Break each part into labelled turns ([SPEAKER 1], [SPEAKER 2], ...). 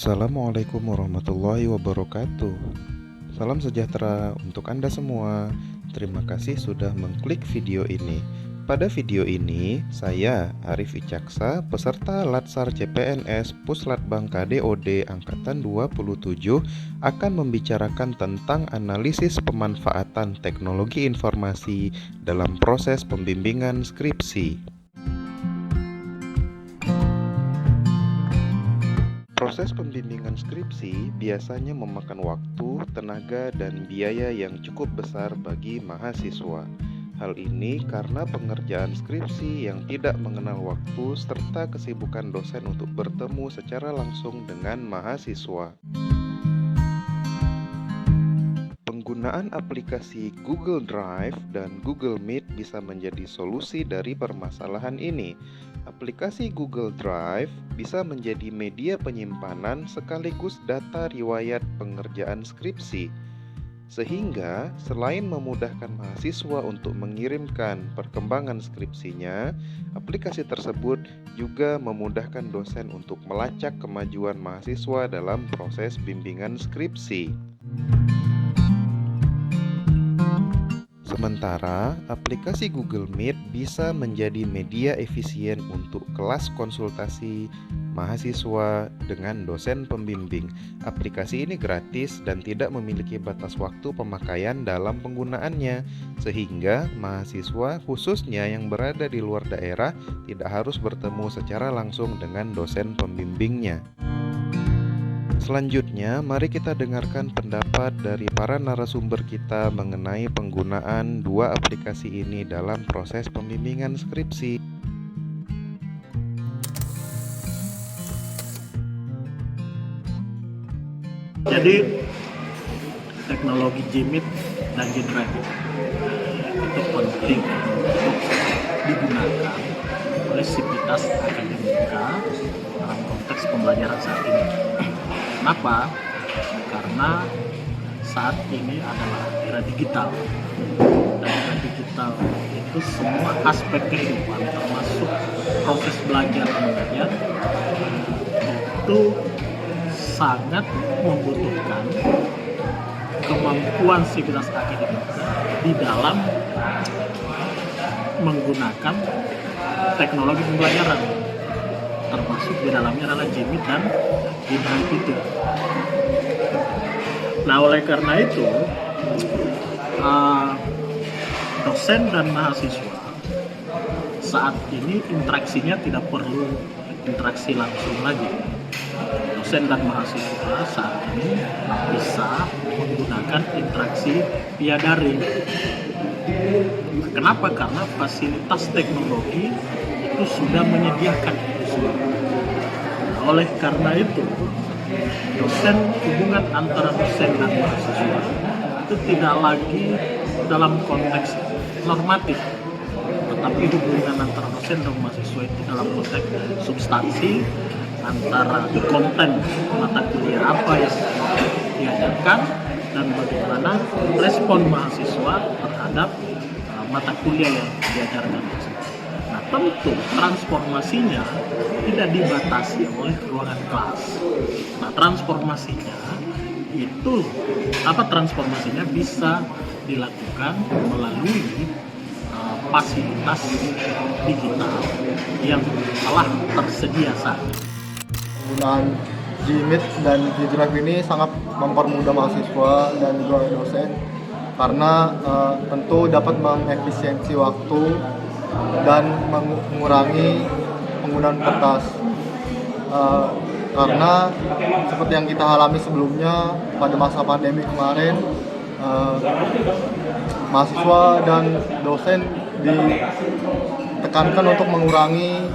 [SPEAKER 1] Assalamualaikum warahmatullahi wabarakatuh. Salam sejahtera untuk Anda semua. Terima kasih sudah mengklik video ini. Pada video ini, saya Arif Wicaksa, peserta Latsar CPNS Puslatbang KDOD Angkatan 27, akan membicarakan tentang analisis pemanfaatan teknologi informasi dalam proses pembimbingan skripsi. Proses pembimbingan skripsi biasanya memakan waktu, tenaga, dan biaya yang cukup besar bagi mahasiswa. Hal ini karena pengerjaan skripsi yang tidak mengenal waktu serta kesibukan dosen untuk bertemu secara langsung dengan mahasiswa. Penggunaan aplikasi Google Drive dan Google Meet bisa menjadi solusi dari permasalahan ini. Aplikasi Google Drive bisa menjadi media penyimpanan sekaligus data riwayat pengerjaan skripsi. Sehingga selain memudahkan mahasiswa untuk mengirimkan perkembangan skripsinya, aplikasi tersebut juga memudahkan dosen untuk melacak kemajuan mahasiswa dalam proses bimbingan skripsi. Sementara, aplikasi Google Meet bisa menjadi media efisien untuk kelas konsultasi mahasiswa dengan dosen pembimbing. Aplikasi ini gratis dan tidak memiliki batas waktu pemakaian dalam penggunaannya, sehingga mahasiswa khususnya yang berada di luar daerah tidak harus bertemu secara langsung dengan dosen pembimbingnya. Selanjutnya, mari kita dengarkan pendapat dari para narasumber kita mengenai penggunaan dua aplikasi ini dalam proses pembimbingan skripsi.
[SPEAKER 2] Jadi, teknologi Gmeet dan Gdrive itu penting untuk digunakan oleh sivitas akademika dalam konteks pembelajaran saat ini. Kenapa? Karena saat ini adalah era digital, dan era digital itu semua aspek kehidupan termasuk proses belajar mengajar itu sangat membutuhkan kemampuan sivitas akademika di dalam menggunakan teknologi pembelajaran, termasuk di dalamnya adalah Gmeet dan Gdrive itu. Nah, oleh karena itu dosen dan mahasiswa saat ini interaksinya tidak perlu interaksi langsung lagi. Dosen dan mahasiswa saat ini bisa menggunakan interaksi via daring. Kenapa? Karena fasilitas teknologi itu sudah menyediakan itu semua. Oleh karena itu, hubungan antara dosen dan mahasiswa itu tidak lagi dalam konteks normatif, tetapi hubungan antara dosen dan mahasiswa itu dalam konteks substansi, antara konten mata kuliah apa yang diajarkan dan bagaimana respon mahasiswa terhadap mata kuliah yang diajarkan. Nah, tentu transformasinya tidak dibatasi oleh ruangan kelas. Nah, transformasinya bisa dilakukan melalui fasilitas digital yang telah tersedia saat ini.
[SPEAKER 3] Penggunaan Gmeet dan Gdrive ini sangat mempermudah mahasiswa dan juga dosen karena tentu dapat mengefisiensi waktu dan mengurangi penggunaan kertas. Karena seperti yang kita alami sebelumnya pada masa pandemi kemarin, mahasiswa dan dosen ditekankan untuk mengurangi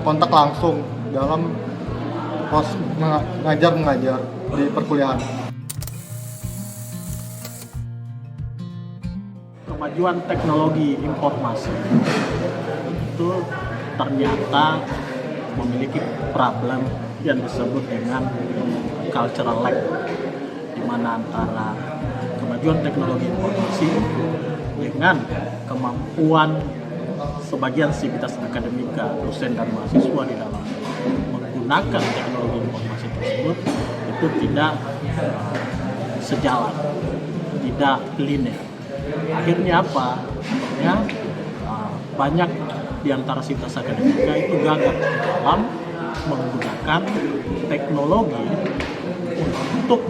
[SPEAKER 3] kontak langsung dalam proses mengajar di perkuliahan.
[SPEAKER 2] Kemajuan teknologi informasi itu ternyata memiliki problem yang disebut dengan cultural lag, di mana antara kemajuan teknologi informasi dengan kemampuan sebagian sivitas akademika, dosen dan mahasiswa di dalam menggunakan teknologi informasi tersebut itu tidak sejalan, tidak linear. Akhirnya apa? Akhirnya banyak di antara sivitas akademika itu gagal dalam menggunakan teknologi untuk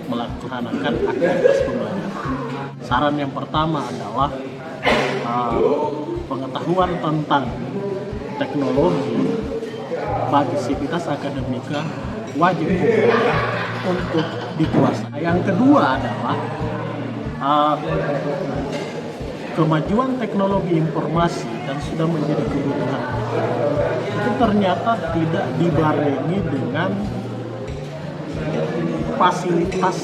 [SPEAKER 2] melaksanakan aktivitas pembelajaran. Saran yang pertama adalah pengetahuan tentang teknologi bagi sivitas akademika wajib untuk dikuasai. Yang kedua adalah kemajuan teknologi informasi dan sudah menjadi kebutuhan itu ternyata tidak dibarengi dengan fasilitas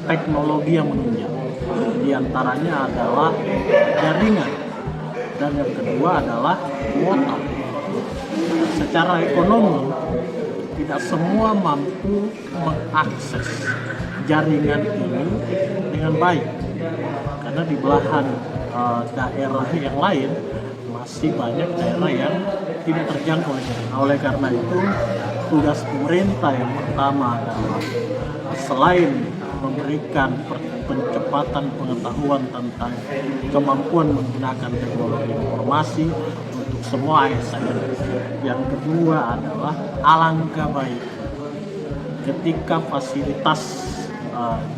[SPEAKER 2] teknologi yang menunjang. Di antaranya adalah jaringan dan yang kedua adalah kuota. Secara ekonomi tidak semua mampu mengakses jaringan ini dengan baik karena di belahan daerah yang lain masih banyak daerah yang tidak terjangkau oleh jaringan. Oleh karena itu tugas pemerintah yang pertama adalah selain memberikan pencepatan pengetahuan tentang kemampuan menggunakan teknologi informasi untuk semua ASN. Yang kedua adalah alangkah baik ketika fasilitas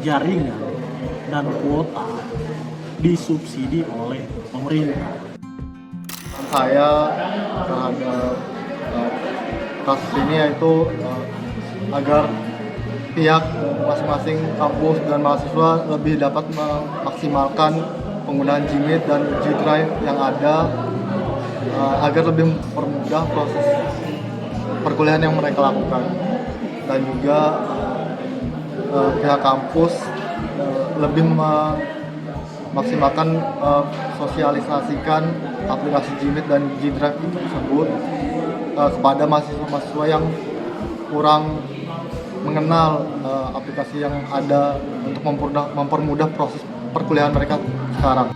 [SPEAKER 2] jaringan dan kuota disubsidi oleh pemerintah.
[SPEAKER 3] Saya terhadap kasus ini yaitu agar pihak masing-masing kampus dan mahasiswa lebih dapat memaksimalkan penggunaan Gmeet dan G-Drive yang ada agar lebih mempermudah proses perkuliahan yang mereka lakukan, dan juga pihak kampus lebih memaksimalkan sosialisasikan aplikasi Gmeet dan G-Drive tersebut kepada mahasiswa-mahasiswa yang kurang mengenal aplikasi yang ada untuk mempermudah proses perkuliahan mereka sekarang.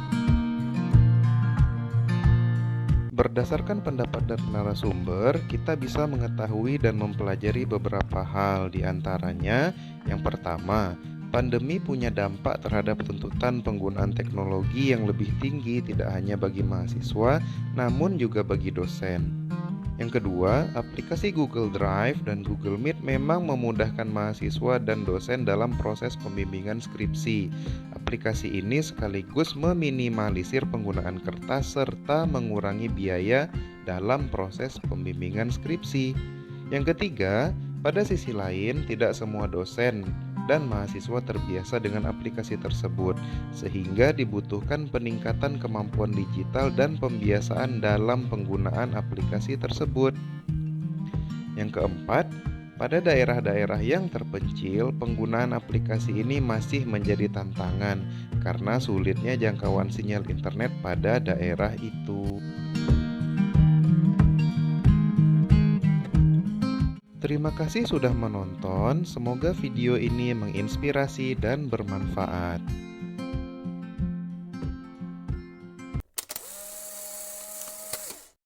[SPEAKER 1] Berdasarkan pendapat dari narasumber, kita bisa mengetahui dan mempelajari beberapa hal, di antaranya yang pertama, pandemi punya dampak terhadap tuntutan penggunaan teknologi yang lebih tinggi tidak hanya bagi mahasiswa, namun juga bagi dosen. Yang kedua, aplikasi Google Drive dan Google Meet memang memudahkan mahasiswa dan dosen dalam proses pembimbingan skripsi. Aplikasi ini sekaligus meminimalisir penggunaan kertas serta mengurangi biaya dalam proses pembimbingan skripsi. Yang ketiga, pada sisi lain, tidak semua dosen dan mahasiswa terbiasa dengan aplikasi tersebut, sehingga dibutuhkan peningkatan kemampuan digital dan pembiasaan dalam penggunaan aplikasi tersebut. Yang keempat, pada daerah-daerah yang terpencil, penggunaan aplikasi ini masih menjadi tantangan karena sulitnya jangkauan sinyal internet pada daerah itu. Terima kasih sudah menonton. Semoga video ini menginspirasi dan bermanfaat.